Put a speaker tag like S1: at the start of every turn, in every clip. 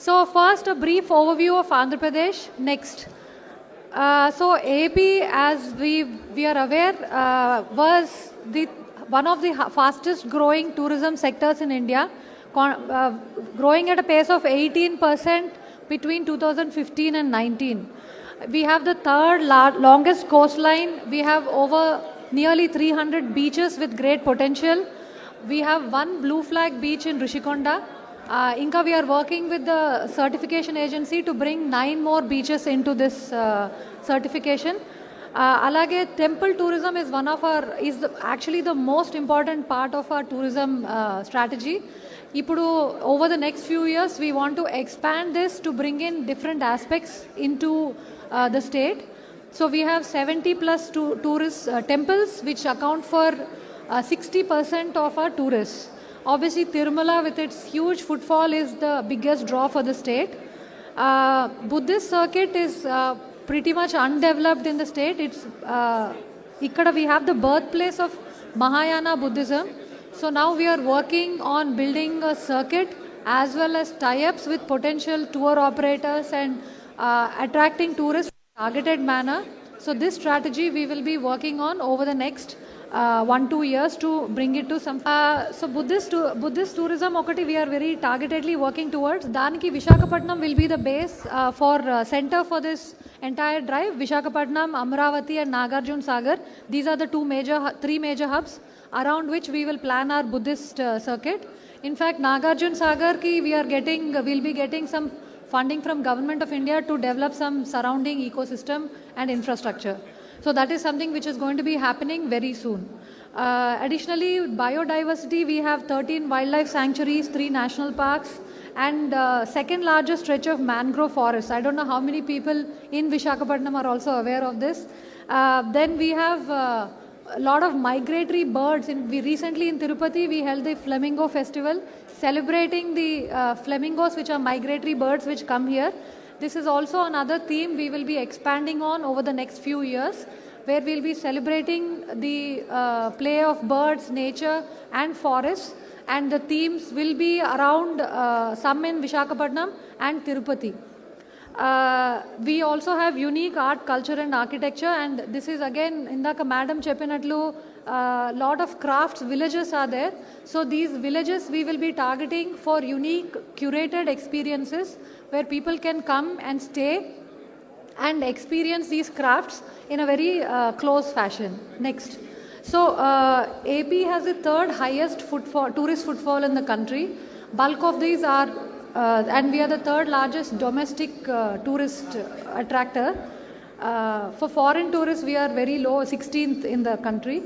S1: So first, a brief overview of Andhra Pradesh. Next. So AP, as we are aware, was the one of the fastest growing tourism sectors in India, growing at a pace of 18% between 2015 and 19. We have the third longest coastline. We have over nearly 300 beaches with great potential. We have one blue flag beach in Rishikonda. Inka, we are working with the certification agency to bring 9 more beaches into this certification. Alage temple tourism is actually the most important part of our tourism strategy. Ipudu, over the next few years, we want to expand this to bring in different aspects into the state. So we have 70 plus tourist temples which account for 60% of our tourists. Obviously, Tirumala with its huge footfall is the biggest draw for the state. Buddhist circuit is pretty much undeveloped in the state. It's ikkada we have the birthplace of Mahayana Buddhism. So now we are working on building a circuit as well as tie-ups with potential tour operators and attracting tourists in a targeted manner. So this strategy we will be working on over the next 1-2 years to bring it to some. So Buddhist tourism, okati we are very targetedly working towards. Daniki Visakhapatnam will be the base for center for this entire drive. Visakhapatnam, Amravati, and Nagarjun Sagar. These are the three major hubs around which we will plan our Buddhist circuit. In fact, Nagarjun Sagar ki we'll be getting some funding from Government of India to develop some surrounding ecosystem and infrastructure. So that is something which is going to be happening very soon. Additionally, biodiversity, we have 13 wildlife sanctuaries, 3 national parks, and second largest stretch of mangrove forests. I don't know how many people in Visakhapatnam are also aware of this. Then we have a lot of migratory birds. Recently in Tirupati, we held the Flamingo Festival, celebrating the flamingos, which are migratory birds which come here. This is also another theme we will be expanding on over the next few years, where we'll be celebrating the play of birds, nature, and forests. And the themes will be around some in Visakhapatnam and Tirupati. We also have unique art, culture, and architecture. And this is again, indaka Madam Cheppinatlu, lot of crafts villages are there. So these villages we will be targeting for unique curated experiences where people can come and stay and experience these crafts in a very close fashion. Next. So AP has the third highest tourist footfall in the country. Bulk of these are, and we are the third largest domestic tourist attractor. For foreign tourists, we are very low, 16th in the country.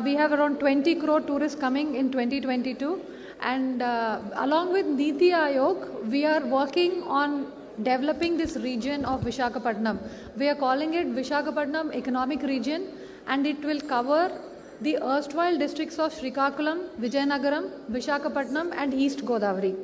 S1: We have around 20 crore tourists coming in 2022. And along with Niti Aayog, we are working on developing this region of Visakhapatnam. We are calling it Visakhapatnam Economic Region, and it will cover the erstwhile districts of Srikakulam, Vijayanagaram, Visakhapatnam, and East Godavari.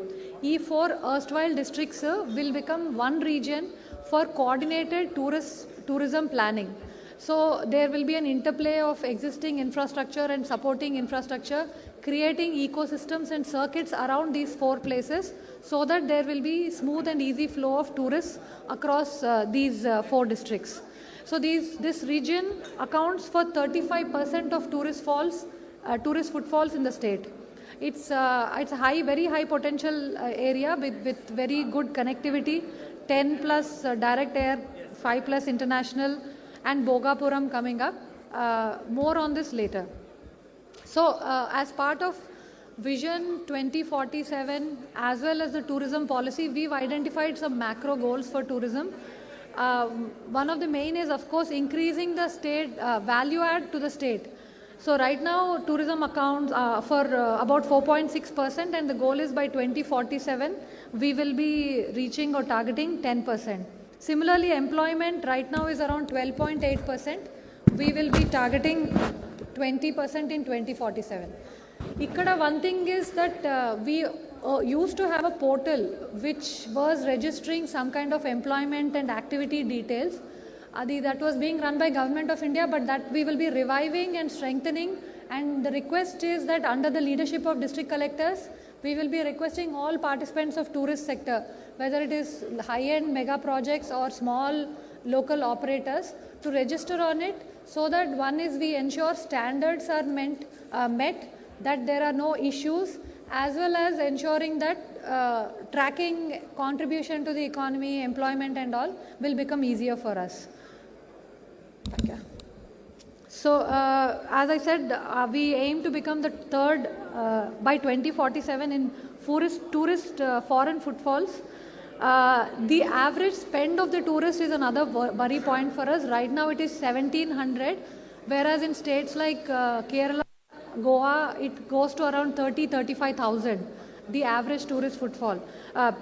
S1: These 4 erstwhile districts will become one region for coordinated tourism planning. So there will be an interplay of existing infrastructure and supporting infrastructure, creating ecosystems and circuits around these 4 places so that there will be smooth and easy flow of tourists across these 4 districts. So this region accounts for 35% of tourist footfalls in the state. It's a very high potential area with very good connectivity, 10 plus direct air, 5 plus international, and Bogapuram coming up. More on this later. So as part of Vision 2047 as well as the tourism policy, we've identified some macro goals for tourism. One of the main is, of course, increasing the state value add to the state. So right now tourism accounts for about 4.6%, and the goal is by 2047 we will be reaching or targeting 10%. Similarly, employment right now is around 12.8%. We will be targeting 20% in 2047. Ikkada one thing is that we used to have a portal which was registering some kind of employment and activity details. That was being run by Government of India, but that we will be reviving and strengthening And the request is that under the leadership of district collectors, we will be requesting all participants of tourist sector, whether it is high-end mega projects or small local operators, to register on it, so that one is we ensure standards are met, that there are no issues, as well as ensuring that tracking contribution to the economy, employment and all will become easier for us. Thank you. So, as I said, we aim to become the third by 2047 in tourist foreign footfalls. The average spend of the tourist is another worry point for us. Right now it is 1700, whereas in states like Kerala, Goa, it goes to around 35,000, the average tourist footfall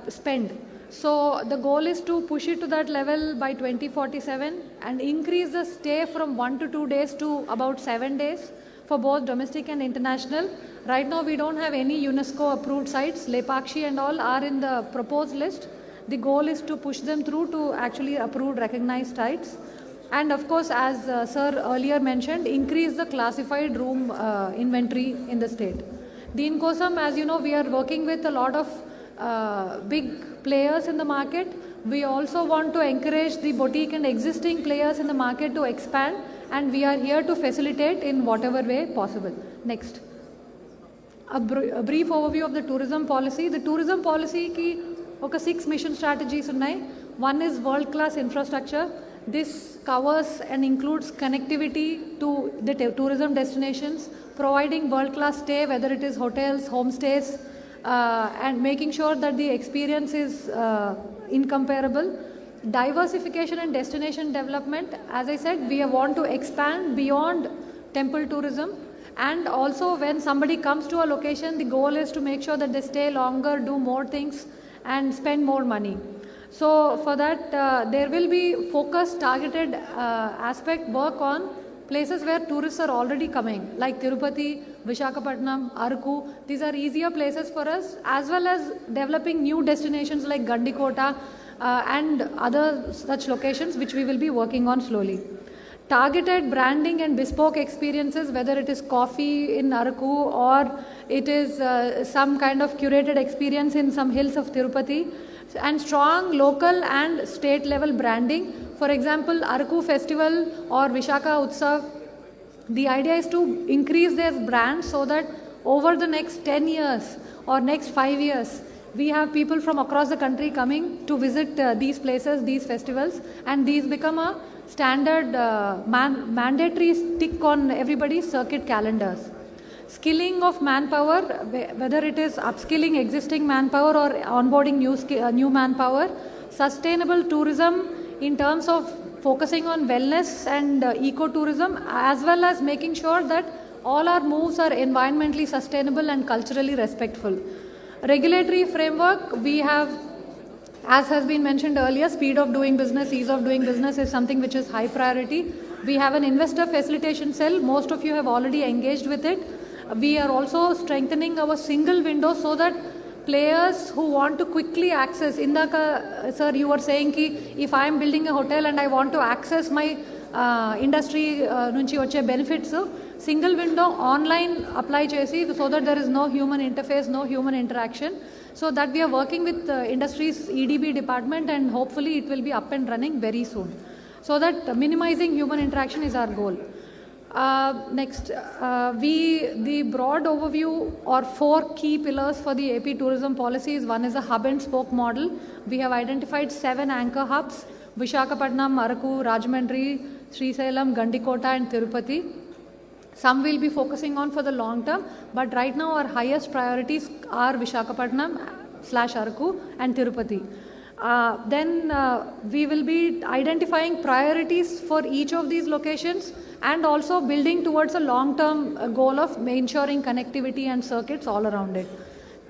S1: spend. So the goal is to push it to that level by 2047 and increase the stay from 1 to 2 days to about 7 days for both domestic and international. Right now we don't have any UNESCO approved sites. Lepakshi and all are in the proposed list. The goal is to push them through to actually approved recognized sites. And of course, as sir earlier mentioned, increase the classified room inventory in the state. Deen Kosam, as you know, we are working with a lot of big players in the market. We also want to encourage the boutique and existing players in the market to expand, and we are here to facilitate in whatever way possible. Next. A brief overview of the tourism policy. The tourism policy ki oka 6 mission strategies unnai. One is world-class infrastructure. This covers and includes connectivity to the tourism destinations, providing world-class stay, whether it is hotels, homestays, and making sure that the experience is incomparable. Diversification and destination development. As I said, we want to expand beyond temple tourism, and also when somebody comes to a location, the goal is to make sure that they stay longer, do more things and spend more money. So for that, there will be focused, targeted aspect work on places where tourists are already coming, like Tirupati, Visakhapatnam, Araku. These are easier places for us, as well as developing new destinations like Gandikota and other such locations, which we will be working on slowly. Targeted branding and bespoke experiences, whether it is coffee in Araku or it is some kind of curated experience in some hills of Tirupati, and strong local and state level branding. For example, Araku Festival or Vishaka Utsav, the idea is to increase their brand so that over the next 10 years or next 5 years, we have people from across the country coming to visit these places, these festivals, and these become a standard mandatory tick on everybody's circuit calendars. Skilling of manpower, whether it is upskilling existing manpower or onboarding new manpower. Sustainable tourism in terms of focusing on wellness and ecotourism, as well as making sure that all our moves are environmentally sustainable and culturally respectful. Regulatory framework, we have, as has been mentioned earlier, speed of doing business, ease of doing business is something which is high priority. We have an investor facilitation cell. Most of you have already engaged with it. We are also strengthening our single window so that players who want to quickly access, sir, you were saying ki if I am building a hotel and I want to access my industry nunchi vache benefits, single window online apply chesi, so that there is no human interface, no human interaction. So that we are working with industry's EDB department, and hopefully it will be up and running very soon. So that minimizing human interaction is our goal. Next, the broad overview or 4 key pillars for the AP tourism policies. One is a hub and spoke model. We have identified 7 anchor hubs: Visakhapatnam, Araku, Rajahmundry, Srisailam, Gandikota and Tirupati. Some will be focusing on for the long term, but right now our highest priorities are Visakhapatnam/Araku and Tirupati. Then we will be identifying priorities for each of these locations, and also building towards a long-term goal of ensuring connectivity and circuits all around it.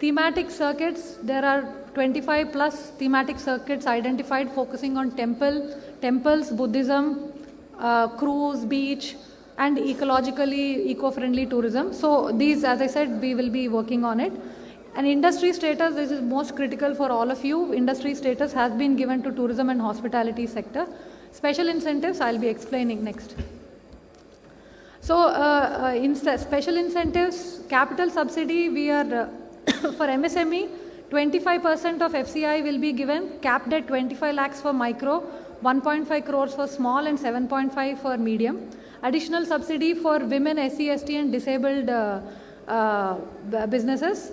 S1: Thematic circuits, there are 25 plus thematic circuits identified focusing on temples, Buddhism, cruise, beach, and ecologically eco-friendly tourism. So these, as I said, we will be working on it. And industry status, this is most critical for all of you. Industry status has been given to tourism and hospitality sector. Special incentives, I'll be explaining next. So, special incentives, capital subsidy, we are for MSME, 25% of FCI will be given, capped at 25 lakhs for micro, 1.5 crores for small, and 7.5 for medium. Additional subsidy for women, SC, ST, and disabled businesses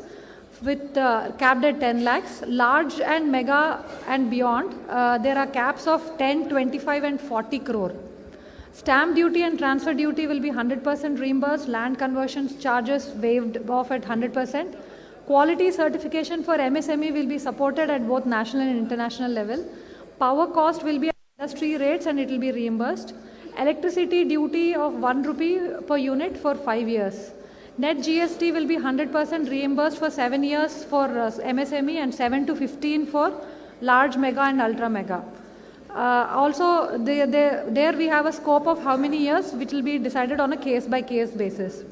S1: with capped at 10 lakhs. Large and mega and beyond, there are caps of 10, 25, and 40 crore. Stamp duty and transfer duty will be 100% reimbursed. Land conversions charges waived off at 100%. Quality certification for MSME will be supported at both national and international level. Power cost will be at industry rates and it will be reimbursed. Electricity duty of 1 rupee per unit for 5 years. Net GST will be 100% reimbursed for 7 years for MSME and 7 to 15 for large mega and ultra mega. Also, there we have a scope of how many years, which will be decided on a case-by-case basis.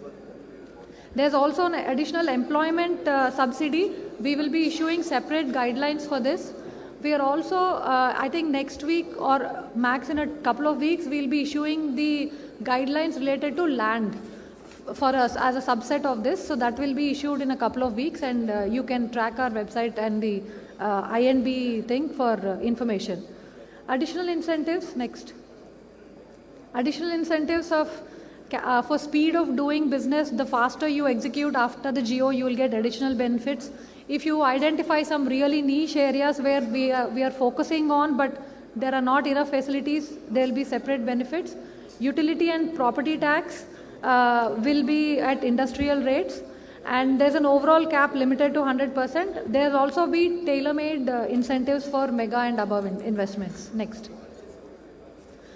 S1: There's also an additional employment subsidy. We will be issuing separate guidelines for this. We are also, I think next week or max in a couple of weeks, we'll be issuing the guidelines related to land for us as a subset of this. So that will be issued in a couple of weeks, and you can track our website and the INB thing for information. Additional incentives, next. Additional incentives for speed of doing business. The faster you execute after the GO, you will get additional benefits. If you identify some really niche areas where we are focusing on, but there are not enough facilities, there will be separate benefits. Utility and property tax will be at industrial rates, and there's an overall cap limited to 100%. There'll also be tailor-made incentives for mega and above investments. Next.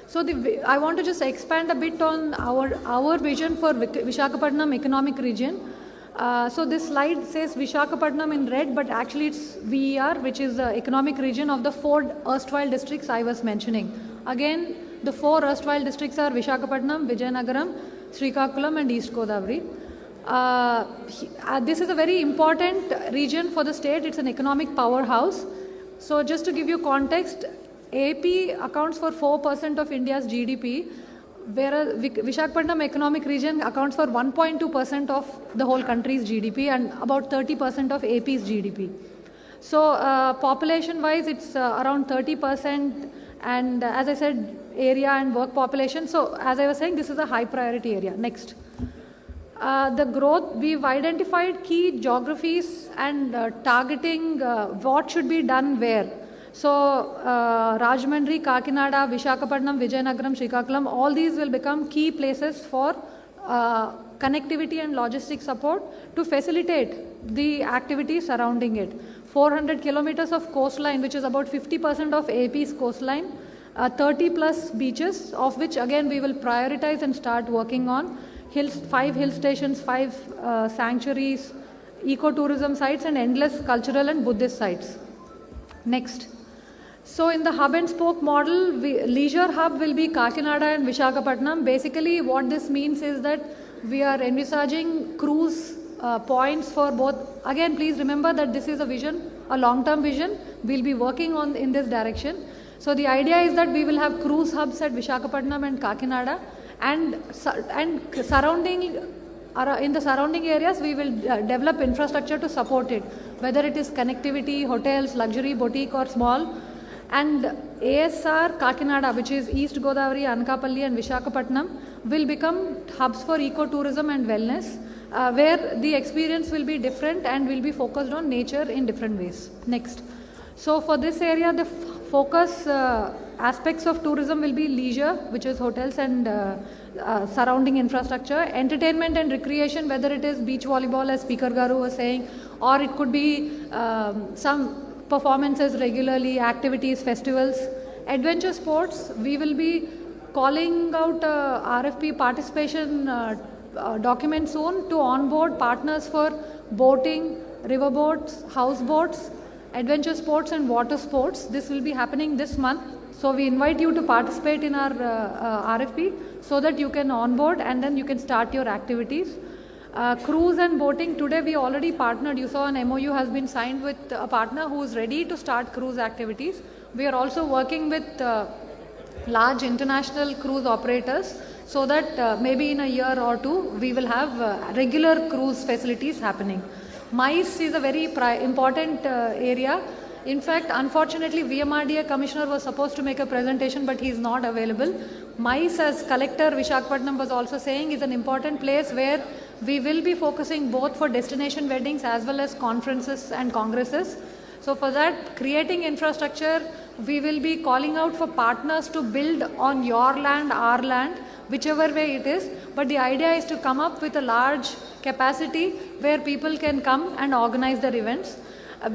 S1: So I want to just expand a bit on our vision for Visakhapatnam economic region. So this slide says Visakhapatnam in red, but actually it's VER, which is the economic region of the 4 erstwhile districts I was mentioning. Again, the 4 erstwhile districts are Visakhapatnam, Vizianagaram, Srikakulam, and East Godavari. This is a very important region for the state. It's an economic powerhouse. So just to give you context, AP accounts for 4% of India's GDP, whereas Visakhapatnam economic region accounts for 1.2% of the whole country's GDP and about 30% of AP's GDP. So population-wise, it's around 30%, and as I said, area and work population. So as I was saying, this is a high priority area. Next. The growth, we've identified key geographies and targeting what should be done where. So Rajahmundry, Kakinada, Visakhapatnam, Vizianagaram, Srikakulam, all these will become key places for connectivity and logistic support to facilitate the activities surrounding it. 400 kilometers of coastline, which is about 50% of AP's coastline, 30 plus beaches, of which again we will prioritize and start working on. 5 hill stations, 5 sanctuaries, ecotourism sites, and endless cultural and Buddhist sites. Next. So in the hub and spoke model, leisure hub will be Kakinada and Visakhapatnam. Basically what this means is that we are envisaging cruise points for both. Again, please remember that this is a vision, a long-term vision. We'll be working on in this direction. So the idea is that we will have cruise hubs at Visakhapatnam and Kakinada, and surrounding in the surrounding areas we will develop infrastructure to support it, whether it is connectivity, hotels, luxury, boutique, or small. And ASR Kakinada, which is East Godavari, Anakapalli, and Visakhapatnam, will become hubs for ecotourism and wellness, where the experience will be different and will be focused on nature in different ways. Next. So for this area, the focus aspects of tourism will be leisure, which is hotels and surrounding infrastructure, entertainment and recreation, whether it is beach volleyball, as Speaker Garu was saying, or it could be some performances regularly, activities, festivals. Adventure sports, we will be calling out RFP participation document soon to onboard partners for boating, riverboats, houseboats, adventure sports, and water sports. This will be happening this month. So we invite you to participate in our RFP so that you can onboard and then you can start your activities. Cruise and boating, today we already partnered. You saw an MOU has been signed with a partner who is ready to start cruise activities. We are also working with large international cruise operators so that maybe in a year or two we will have regular cruise facilities happening. MICE is a very important area. In fact, unfortunately, VMRDA Commissioner was supposed to make a presentation, but he is not available. MICE, as Collector Visakhapatnam was also saying, is an important place where we will be focusing both for destination weddings as well as conferences and congresses. So for that, creating infrastructure, we will be calling out for partners to build on your land, our land, whichever way it is. But the idea is to come up with a large capacity where people can come and organize their events.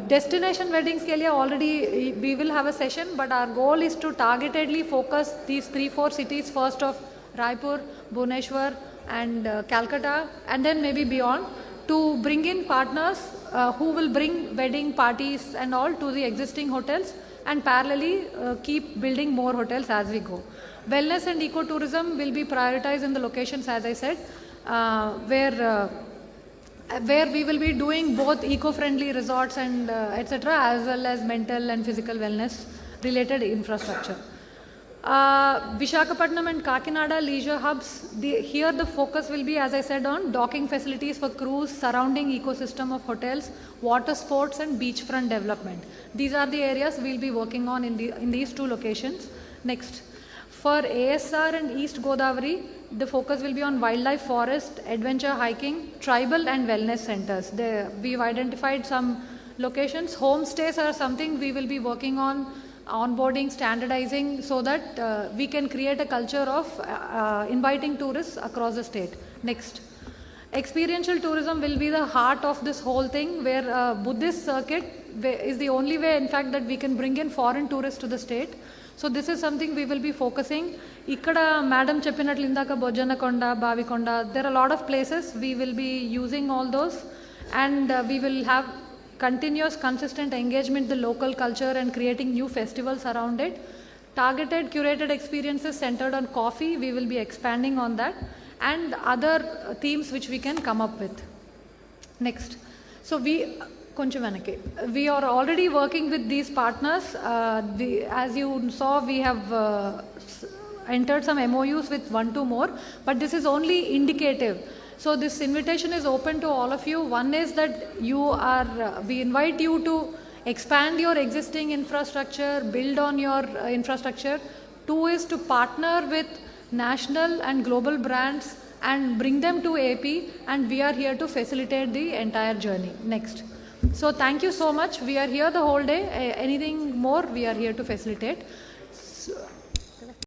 S1: Destination weddings ke liye already we will have a session, but our goal is to targetedly focus these 3-4 cities, first of Raipur, Bhubaneswar and Calcutta, and then maybe beyond, to bring in partners who will bring wedding parties and all to the existing hotels, and parallelly keep building more hotels as we go. Wellness and ecotourism will be prioritized in the locations, as I said, where we will be doing both eco-friendly resorts and etc., as well as mental and physical wellness related infrastructure. Visakhapatnam and Kakinada leisure hubs, here the focus will be, as I said, on docking facilities for cruise, surrounding ecosystem of hotels, water sports and beachfront development. These are the areas we will be working on in these two locations. Next. For ASR and East Godavari, the focus will be on wildlife, forest, adventure hiking, tribal and wellness centers. We've identified some locations. Homestays are something we will be working on, onboarding, standardizing, so that we can create a culture of inviting tourists across the state. Next. Experiential tourism will be the heart of this whole thing, where Buddhist circuit is the only way, in fact, that we can bring in foreign tourists to the state. So this is something we will be focusing. Ikkada Madam Cheppinatlu indaka Bojanakonda, Bavikonda, there are a lot of places. We will be using all those, and we will have continuous, consistent engagement with the local culture and creating new festivals around it. Targeted, curated experiences centered on coffee, we will be expanding on that, and other themes which we can come up with. Next. So we are already working with these partners. As you saw, we have entered some MOUs with 1-2 more, but this is only indicative. So this invitation is open to all of you. One is that we invite you to expand your existing infrastructure, build on your infrastructure. 2 is to partner with national and global brands and bring them to AP, and we are here to facilitate the entire journey. Next. So thank you so much. We are here the whole day. Anything more, we are here to facilitate. So,